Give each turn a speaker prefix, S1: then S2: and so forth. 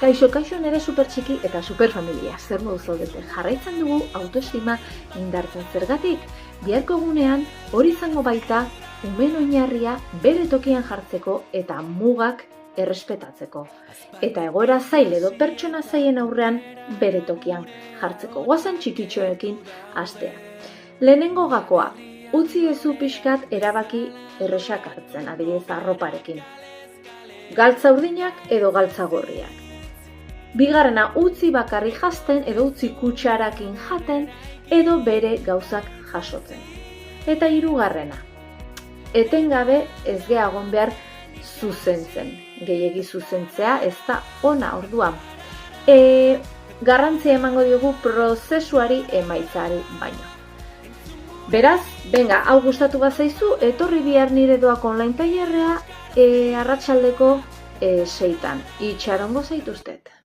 S1: Kaixo nere super txiki eta super familia, zer modu zaudete? Jarraitzen dugu autoestima indartzen zergatik. Biharko egunean hori izango baita umen oinarria bere tokian jartzeko eta mugak errespetatzeko. Eta egoera zail edo pertsona zailen aurrean bere tokian jartzeko. Goazen txikitxoekin hastea. Lehenengo gakoa, utzi ezu pixkat erabaki erresak hartzen, adibidez arroparekin. Galtza urdinak edo galtza gorriak. Bigarrena, utzi bakarri jasten edo utzi kutsarakin jaten edo bere gauzak jasotzen. Eta hirugarrena, etengabe ez geagon behar zuzentzen. Gehiegi zuzentzea ez da ona orduan. Garrantzia emango diogu prozesuari emaitzari baino. Beraz, benga, hau gustatu bazaizu, etorri bihar nire doak online tailerrea arratsaldeko 6:00. Itxarongo zaituztet.